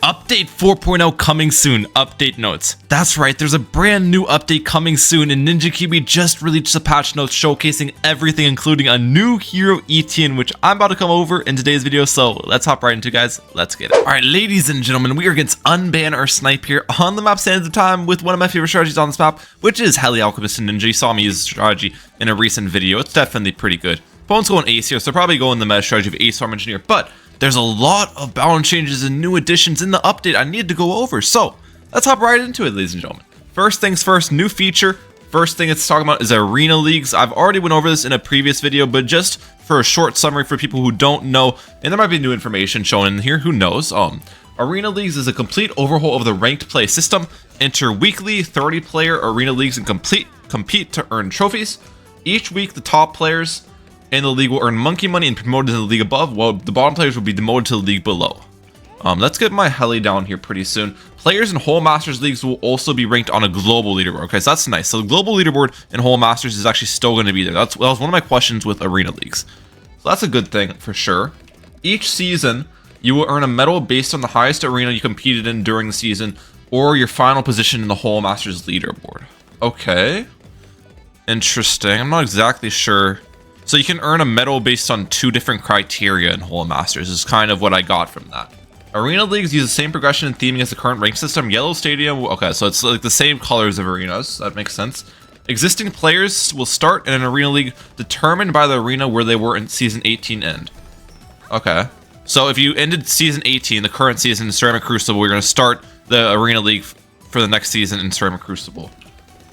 Update 4.0 coming soon. Update notes. That's right, there's a brand new update coming soon, and Ninja Kiwi just released the patch notes showcasing everything, including a new hero, Etienne, which I'm about to come over in today's video, so let's hop right into it, guys. Let's get it. Alright, ladies and gentlemen, we are against Unban or Snipe here on the map Sands of Time with one of my favorite strategies on this map, which is Heli Alchemist and Ninja. You saw me use this strategy in a recent video. It's definitely pretty good. Opponent's going Ace here, so probably going the meta strategy of Ace Farm Engineer, but there's a lot of balance changes and new additions in the update I need to go over, so let's hop right into it, ladies and gentlemen. First things first, new feature. First thing it's talking about is Arena Leagues. I've already went over this in a previous video, but just for a short summary for people who don't know, and there might be new information shown in here, who knows. Arena Leagues is a complete overhaul of the ranked play system. Enter weekly 30-player Arena Leagues and compete to earn trophies. Each week, the top players in the league will earn monkey money and promoted to the league above, while the bottom players will be demoted to the league below. Let's get my heli down here pretty soon. Players in Whole Masters leagues will also be ranked on a global leaderboard. Okay, so that's nice. So the global leaderboard in Whole Masters is actually still going to be there. That was one of my questions with Arena Leagues. So that's a good thing for sure. Each season, you will earn a medal based on the highest arena you competed in during the season, or your final position in the Whole Masters leaderboard. Okay. Interesting. I'm not exactly sure. So you can earn a medal based on 2 different criteria in Whole Masters is kind of what I got from that. Arena Leagues use the same progression and theming as the current rank system. Yellow Stadium, okay, so it's like the same colors of arenas. That makes sense. Existing players will start in an Arena League determined by the arena where they were in Season 18 end. Okay. So if you ended Season 18, the current season in Ceramic Crucible, we're going to start the Arena League for the next season in Ceramic Crucible.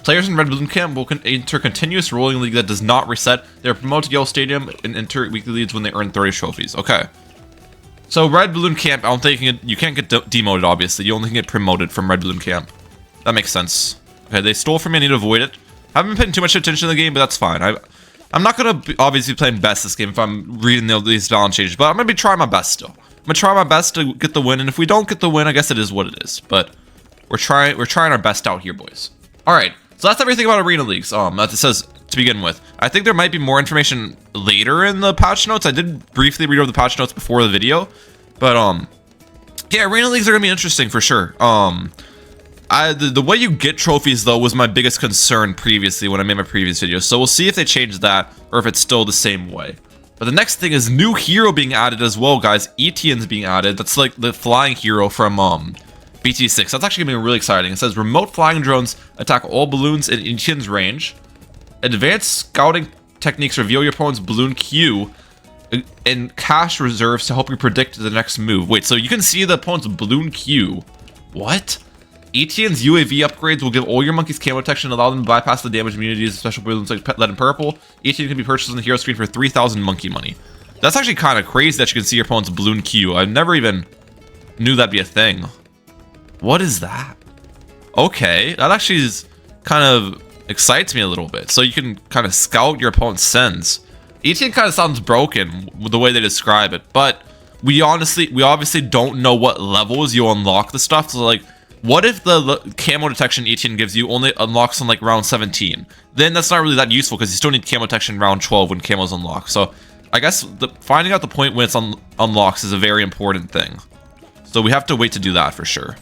Players in Red Balloon Camp will enter continuous rolling league that does not reset. They're promoted to Yellow Stadium and enter weekly leagues when they earn 30 trophies. Okay. So Red Balloon Camp, I don't think you can't get demoted, obviously. You only can get promoted from Red Balloon Camp. That makes sense. Okay, they stole from me. I need to avoid it. I haven't been paying too much attention to the game, but that's fine. I'm not going to obviously be playing best this game if I'm reading these balance changes, but I'm going to be trying my best still. I'm going to try my best to get the win, and if we don't get the win, I guess it is what it is. But we're trying our best out here, boys. All right. So that's everything about Arena Leagues, that it says to begin with. I think there might be more information later in the patch notes. I did briefly read over the patch notes before the video. But, yeah, Arena Leagues are going to be interesting for sure. The way you get trophies, though, was my biggest concern previously when I made my previous video. So we'll see if they change that or if it's still the same way. But the next thing is new hero being added as well, guys. Etienne's being added. That's like the flying hero from, BT6. That's actually going to be really exciting. It says remote flying drones attack all balloons in Etienne's range. Advanced scouting techniques reveal your opponent's balloon queue and cash reserves to help you predict the next move. Wait, so you can see the opponent's balloon queue. What? Etienne's UAV upgrades will give all your monkeys camo protection and allow them to bypass the damage immunities of special balloons like Lead and Purple. Etienne can be purchased on the hero screen for 3,000 monkey money. That's actually kind of crazy that you can see your opponent's balloon queue. I never even knew that'd be a thing. What is that? Okay, that actually is kind of excites me a little bit. So you can kind of scout your opponent's sends. Etienne kind of sounds broken with the way they describe it, but we obviously don't know what levels you unlock the stuff. So like, what if the camo detection Etienne gives you only unlocks on like round 17? Then that's not really that useful because you still need camo detection round 12 when camo's unlocked. So I guess finding out the point when it's unlocks is a very important thing. So we have to wait to do that for sure.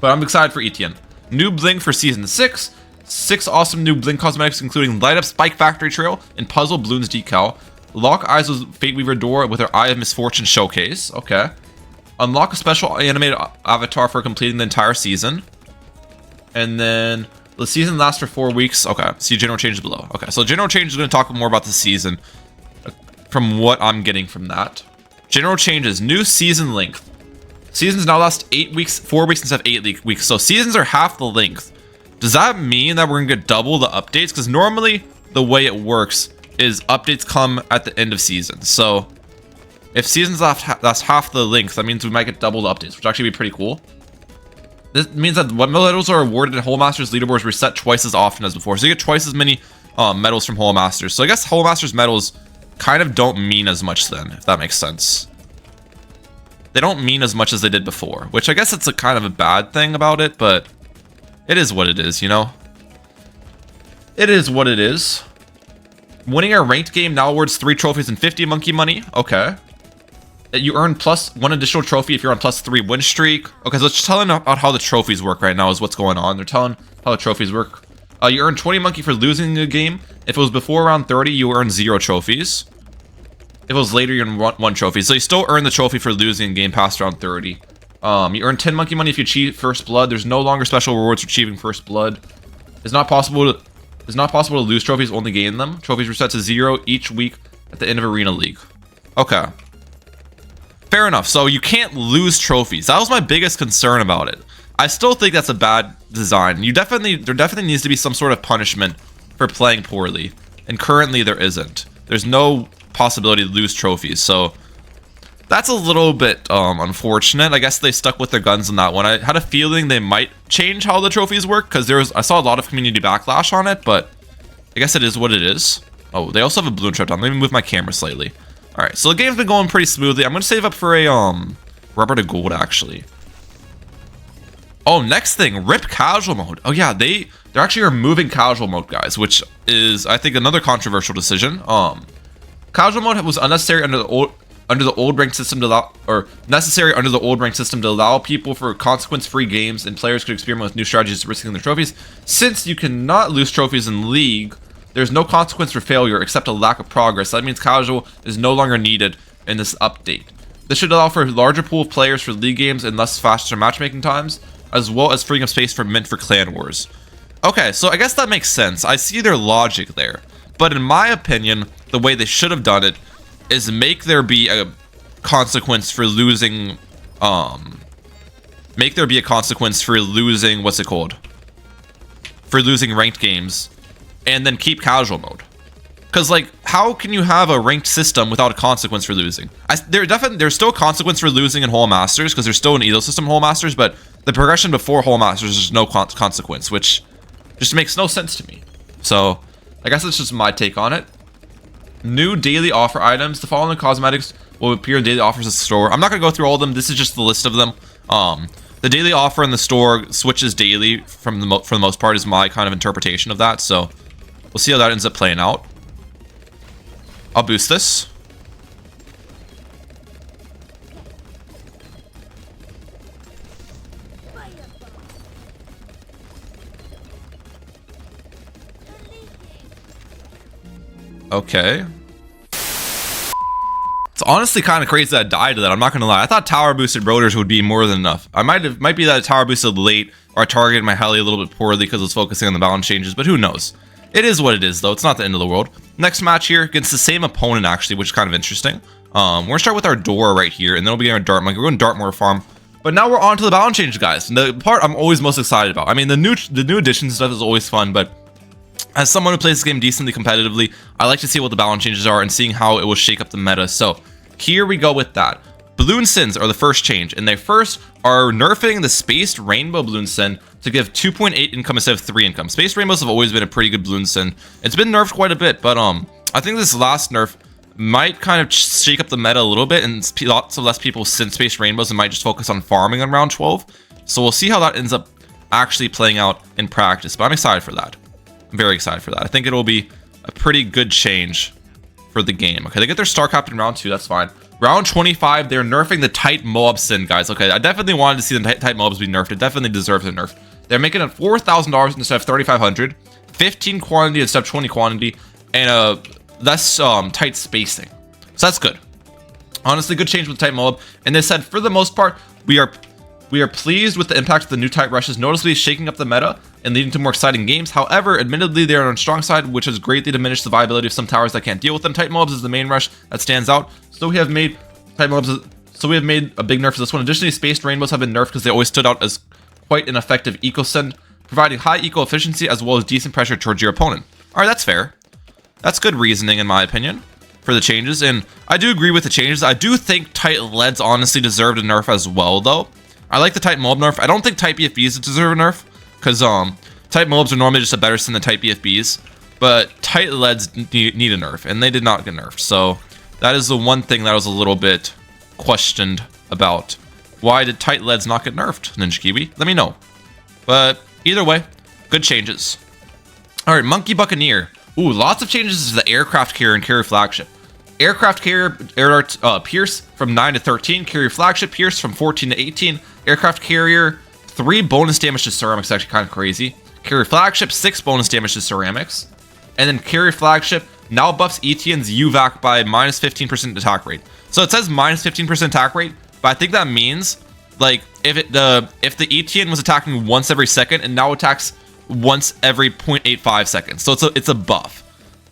But I'm excited for Etienne. New bling for Season 6. 6 awesome new bling cosmetics, including Light Up Spike Factory Trail and Puzzle Balloons decal. Lock eyes with Fate Weaver door with her Eye of Misfortune showcase. Okay. Unlock a special animated avatar for completing the entire season. And then the season lasts for 4 weeks. Okay. See general changes below. Okay. So general changes is going to talk more about the season from what I'm getting from that. General changes. New season length. Seasons now last 8 weeks, 4 weeks instead of 8 weeks. So seasons are half the length. Does that mean that we're gonna get double the updates? Because normally the way it works is updates come at the end of seasons. So if seasons last half the length, that means we might get double the updates, which would actually be pretty cool. This means that what medals are awarded in Whole Masters leaderboards reset twice as often as before. So you get twice as many medals from Whole Masters. So I guess Whole Masters medals kind of don't mean as much then, if that makes sense. They don't mean as much as they did before, which I guess it's a kind of a bad thing about it, but it is what it is, you know? It is what it is. Winning a ranked game now awards 3 trophies and 50 monkey money. Okay. You earn +1 additional trophy if you're on +3 win streak. Okay, so let's tell them about how the trophies work right now is what's going on. They're telling how the trophies work. You earn 20 monkey for losing the game. If it was before round 30, you earn 0 trophies. If it was later, you earn 1 trophy. So you still earn the trophy for losing a game past round 30. You earn 10 monkey money if you achieve first blood. There's no longer special rewards for achieving first blood. It's not possible to lose trophies, only gain them. Trophies reset to 0 each week at the end of Arena League. Okay. Fair enough. So you can't lose trophies. That was my biggest concern about it. I still think that's a bad design. There definitely needs to be some sort of punishment for playing poorly. And currently there isn't. There's no possibility to lose trophies. So that's a little bit unfortunate. I guess they stuck with their guns on that one. I had a feeling they might change how the trophies work because I saw a lot of community backlash on it, but I guess it is what it is. Oh, they also have a balloon trap down. Let me move my camera slightly. All right, so the game's been going pretty smoothly. I'm gonna save up for a rubber to gold actually. Oh, next thing, rip casual mode. Oh yeah, they're actually removing casual mode, guys, which is I think another controversial decision. Casual mode was unnecessary under the old rank system to allow, or necessary under the old rank system to allow people for consequence-free games and players could experiment with new strategies risking their trophies. Since you cannot lose trophies in League, there's no consequence for failure except a lack of progress. That means casual is no longer needed in this update. This should allow for a larger pool of players for League games and thus faster matchmaking times, as well as freeing up space for mint for clan wars. Okay, so I guess that makes sense. I see their logic there. But in my opinion, the way they should have done it is make there be a consequence for losing, make there be a consequence for losing, what's it called? For losing ranked games, and then keep casual mode. Because, like, how can you have a ranked system without a consequence for losing? There's still a consequence for losing in Whole Masters, because there's still an Elo system in Whole Masters, but the progression before Whole Masters is no consequence, which just makes no sense to me. So, I guess that's just my take on it. New daily offer items. The following cosmetics will appear in daily offers in the store. I'm not going to go through all of them. This is just the list of them. The daily offer in the store switches daily for the most part is my kind of interpretation of that. So we'll see how that ends up playing out. I'll boost this. Okay. It's honestly kind of crazy that I died to that. I'm not gonna lie. I thought tower boosted rotors would be more than enough. Might be that I tower boosted late, or I targeted my heli a little bit poorly because I was focusing on the balance changes, but who knows? It is what it is, though. It's not the end of the world. Next match here against the same opponent, actually, which is kind of interesting. We're gonna start with our Dora right here, and then we'll be our Dart Monkey. We're going Dartmoor Farm. But now we're on to the balance changes, guys. And the part I'm always most excited about. I mean, the new addition stuff is always fun, but as someone who plays this game decently competitively, I like to see what the balance changes are and seeing how it will shake up the meta. So here we go with that. Balloon Sins are the first change, and they first are nerfing the Spaced Rainbow Balloon Sin to give 2.8 income instead of 3 income. Spaced Rainbows have always been a pretty good Balloon Sin. It's been nerfed quite a bit, but I think this last nerf might kind of shake up the meta a little bit, and lots of less people sin Spaced Rainbows and might just focus on farming on round 12. So we'll see how that ends up actually playing out in practice, but I'm excited for that. I'm very excited for that. I think it'll be a pretty good change for the game. Okay, they get their Star Captain round 2, that's fine. Round 25, they're nerfing the Tight Moab Sin, guys. Okay, I definitely wanted to see the Tight Moabs be nerfed. It definitely deserves a nerf. They're making it $4,000 instead of $3,500, 15 quantity instead of 20 quantity, and less tight spacing. So that's good. Honestly, good change with Tight Moab. And they said, for the most part, we are pleased with the impact of the new tight rushes, noticeably shaking up the meta and leading to more exciting games. However, admittedly, they are on a strong side, which has greatly diminished the viability of some towers that can't deal with them. Tight mobs is the main rush that stands out. So we have made a big nerf for this one. Additionally, Spaced Rainbows have been nerfed because they always stood out as quite an effective eco send, providing high eco efficiency as well as decent pressure towards your opponent. All right, that's fair. That's good reasoning in my opinion for the changes, and I do agree with the changes. I do think Tight Leads honestly deserved a nerf as well, though. I like the Tight Mob nerf. I don't think Tight BFBs deserve a nerf, because Tight Mobs are normally just a better sin than Tight BFBs, but Tight Leads need a nerf, and they did not get nerfed. So that is the one thing that I was a little bit questioned about. Why did Tight Leads not get nerfed, Ninja Kiwi? Let me know. But either way, good changes. All right, Monkey Buccaneer. Ooh, lots of changes to the aircraft carrier and carrier flagship. Aircraft carrier Pierce from 9 to 13. Carrier flagship Pierce from 14 to 18. Aircraft carrier 3 bonus damage to ceramics, actually kind of crazy. Carrier flagship 6 bonus damage to ceramics. And then carrier flagship now buffs Etienne's UVAC by minus 15% attack rate. So it says minus 15% attack rate, but I think that means like if the Etienne was attacking once every second and now attacks once every 0.85 seconds. So it's a buff.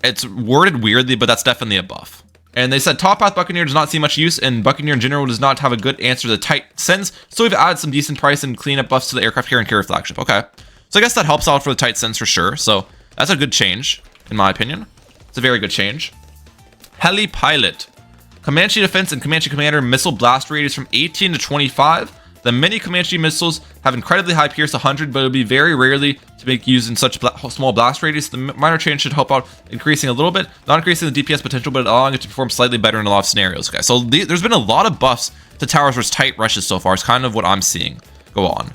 It's worded weirdly, but that's definitely a buff. And they said Top Path Buccaneer does not see much use, and Buccaneer in general does not have a good answer to the tight sends, so we've added some decent price and cleanup buffs to the aircraft carrier and carrier flagship. Okay, so I guess that helps out for the tight sends for sure. So that's a good change, in my opinion. It's a very good change. Heli Pilot. Comanche Defense and Comanche Commander missile blast radius from 18 to 25. The mini Comanche missiles have incredibly high Pierce 100, but it'll be very rarely to make use in such small blast radius. The minor change should help out increasing a little bit, not increasing the DPS potential, but allowing it to perform slightly better in a lot of scenarios. Okay, so there's been a lot of buffs to towers versus tight rushes so far. It's kind of what I'm seeing go on.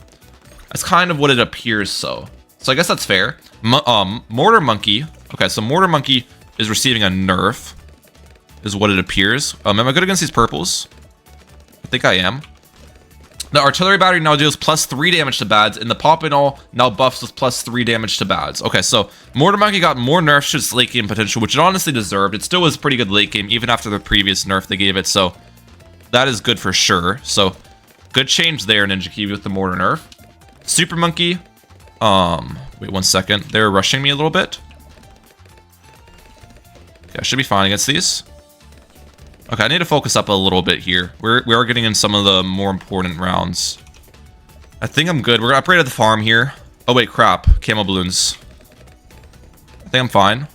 That's kind of what it appears so. So I guess that's fair. Mortar Monkey. Okay, so Mortar Monkey is receiving a nerf, is what it appears. Am I good against these purples? I think I am. The artillery battery now deals plus 3 damage to bads, and the pop and all now buffs with plus 3 damage to bads. Okay, so Mortar Monkey got more nerfs to its late game potential, which it honestly deserved. It still was pretty good late game, even after the previous nerf they gave it, so that is good for sure. So good change there, Ninja Kiwi, with the Mortar nerf. Super Monkey. Wait 1 second. They're rushing me a little bit. Okay, I should be fine against these. Okay, I need to focus up a little bit here. We are getting in some of the more important rounds. I think I'm good. We're gonna upgrade at the farm here. Oh wait, crap. Camo balloons. I think I'm fine.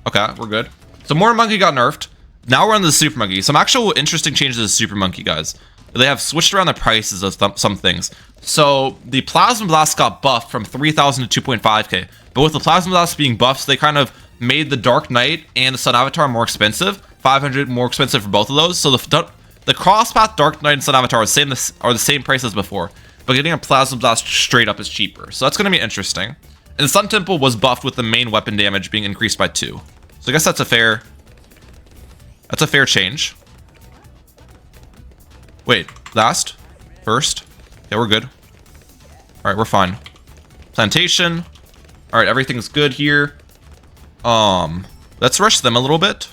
Okay, we're good. So Mortar Monkey got nerfed. Now we're on the Super Monkey. Some actual interesting changes to the Super Monkey, guys. They have switched around the prices of some things. So the Plasma Blast got buffed from 3,000 to 2.5k. But with the Plasma Blast being buffed, they kind of made the Dark Knight and the Sun Avatar more expensive. 500 more expensive for both of those. So the Crosspath, Dark Knight, and Sun Avatar are the same price as before, but getting a Plasma Blast straight up is cheaper. So that's going to be interesting. And the Sun Temple was buffed with the main weapon damage being increased by 2. So I guess that's a fair change. Wait, last? First? Okay, we're good. Alright, we're fine. Plantation. Alright, everything's good here. Let's rush them a little bit.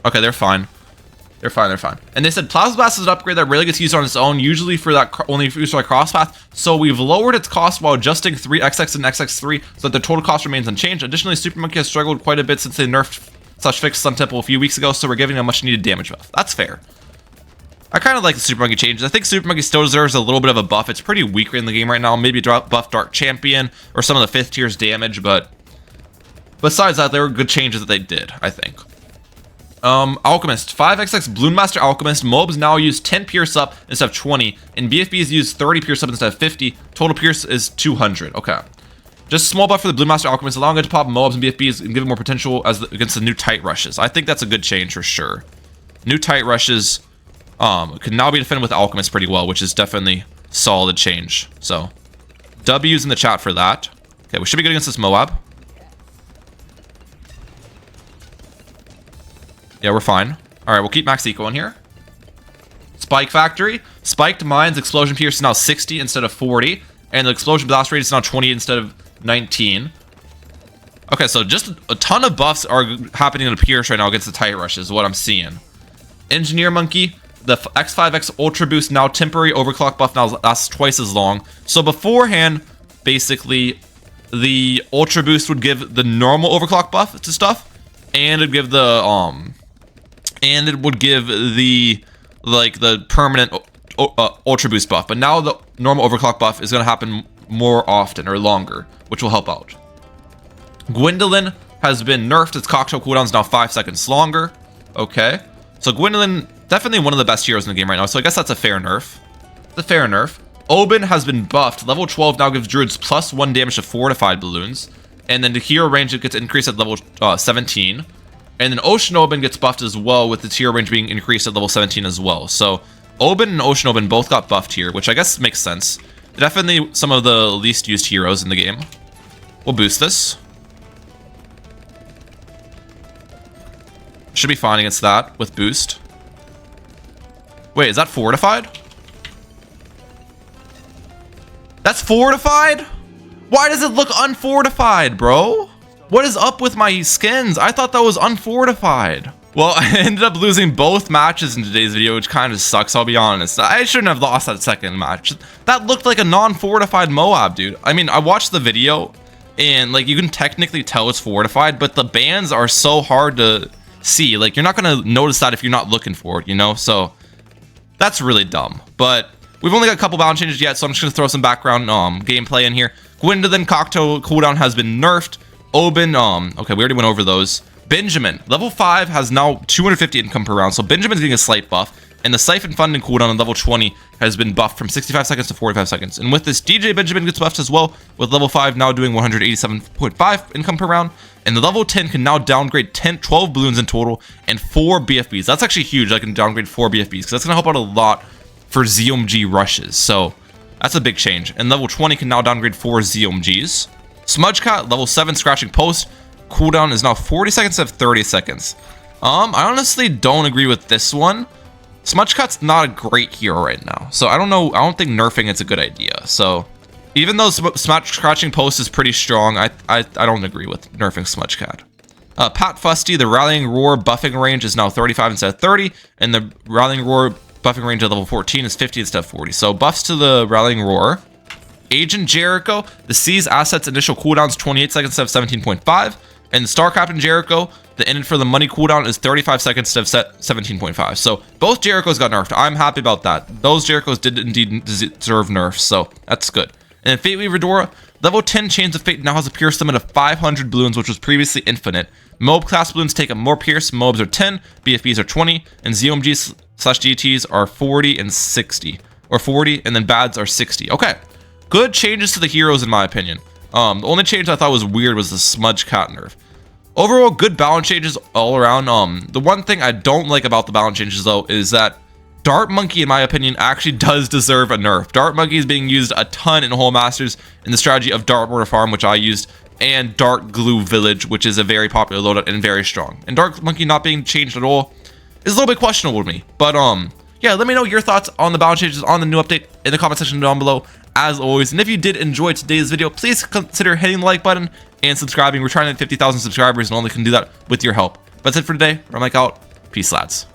Okay, they're fine. They're fine. And they said Plasma Blast is an upgrade that rarely gets used on its own, usually for that only used for like Crosspath. So we've lowered its cost while adjusting 3XX and XX3 so that the total cost remains unchanged. Additionally, Super Monkey has struggled quite a bit since they nerfed / fixed Sun Temple a few weeks ago, so we're giving a much needed damage buff. That's fair. I kind of like the Super Monkey changes. I think Super Monkey still deserves a little bit of a buff. It's pretty weak in the game right now. Maybe buff Dark Champion or some of the 5th tier's damage, but besides that, there were good changes that they did, I think. Alchemist, 5XX Balloon Master Alchemist. Mobs now use 10 Pierce up instead of 20, and BFBs use 30 Pierce up instead of 50. Total Pierce is 200. Okay. Just a small buff for the Balloon Master Alchemist, allowing it to pop Mobs and BFBs and give it more potential against the new tight rushes. I think that's a good change for sure. New tight rushes can now be defended with Alchemist pretty well, which is definitely solid change. So, W's in the chat for that. Okay, we should be good against this Moab. Yeah, we're fine. All right, we'll keep Max Eco in here. Spike Factory. Spiked Mines Explosion Pierce is now 60 instead of 40. And the Explosion Blast Rate is now 20 instead of 19. Okay, so just a ton of buffs are happening in the Pierce right now against the Tight Rush is what I'm seeing. Engineer Monkey. The X5X Ultra Boost now temporary overclock buff now lasts twice as long. So beforehand, basically, the Ultra Boost would give the normal overclock buff to stuff. And it'd give the and it would give the permanent Ultra Boost buff. But now the normal overclock buff is going to happen more often or longer, which will help out. Gwendolyn has been nerfed. Its cocktail cooldown is now 5 seconds longer. Okay. So Gwendolyn, definitely one of the best heroes in the game right now. So I guess that's a fair nerf. It's a fair nerf. Oben has been buffed. Level 12 now gives druids +1 damage to fortified balloons. And then the hero range gets increased at level 17. And then Ocean Oben gets buffed as well, with its hero range being increased at level 17 as well. So Oben and Ocean Oben both got buffed here, which I guess makes sense. Definitely some of the least used heroes in the game. We'll boost this. Should be fine against that with boost. Wait, is that fortified? That's fortified? Why does it look unfortified, bro? What is up with my skins? I thought that was unfortified. Well, I ended up losing both matches in today's video, which kind of sucks, I'll be honest. I shouldn't have lost that second match. That looked like a non-fortified Moab, dude. I mean, I watched the video, and like you can technically tell it's fortified, but the bands are so hard to see. Like, you're not gonna notice that if you're not looking for it, you know? So that's really dumb. But we've only got a couple balance changes yet, so I'm just gonna throw some background gameplay in here. Gwendolyn cocktail cooldown has been nerfed. Oben, okay, we already went over those. Benjamin, level 5 has now 250 income per round, so Benjamin's getting a slight buff, and the Siphon Funding cooldown on level 20 has been buffed from 65 seconds to 45 seconds. And with this, DJ Benjamin gets buffed as well, with level 5 now doing 187.5 income per round, and the level 10 can now downgrade 12 balloons in total and 4 BFBs. That's actually huge. I can downgrade 4 BFBs, because that's going to help out a lot for ZOMG rushes, so that's a big change. And level 20 can now downgrade 4 ZOMGs. Smudgecat, level 7 Scratching Post, cooldown is now 40 seconds instead of 30 seconds. I honestly don't agree with this one. Smudgecat's not a great hero right now, so I don't know. I don't think nerfing it's a good idea. So even though Scratching Post is pretty strong, I don't agree with nerfing Smudgecat. Pat Fusty, the Rallying Roar buffing range is now 35 instead of 30, and the Rallying Roar buffing range at level 14 is 50 instead of 40. So buffs to the Rallying Roar. Agent Jericho, the Seize assets initial cooldown is 28 seconds instead of 17.5. And Star Captain Jericho, the end for the money cooldown is 35 seconds instead of 17.5. So both Jerichos got nerfed. I'm happy about that. Those Jerichos did indeed deserve nerfs, so that's good. And then Fate Weaver Dora, level 10 Chains of Fate now has a pierce limit of 500 balloons, which was previously infinite. Moab class balloons take up more pierce. Moabs are 10, BFBs are 20, and ZOMGs/GTs are 40 and 60. Or 40, and then Bads are 60. Okay, good changes to the heroes in my opinion. The only change I thought was weird was the Smudgecat nerf. Overall, good balance changes all around. The one thing I don't like about the balance changes though is that Dart Monkey, in my opinion, actually does deserve a nerf. Dart Monkey is being used a ton in Whole Masters in the strategy of Dart Mortar Farm, which I used, and Dart Glue Village, which is a very popular loadout and very strong. And Dart Monkey not being changed at all is a little bit questionable to me. But yeah, let me know your thoughts on the balance changes on the new update in the comment section down below, as always. And if you did enjoy today's video, please consider hitting the like button and subscribing. We're trying to hit 50,000 subscribers and only can do that with your help. But that's it for today. I'm Mike out. Peace, lads.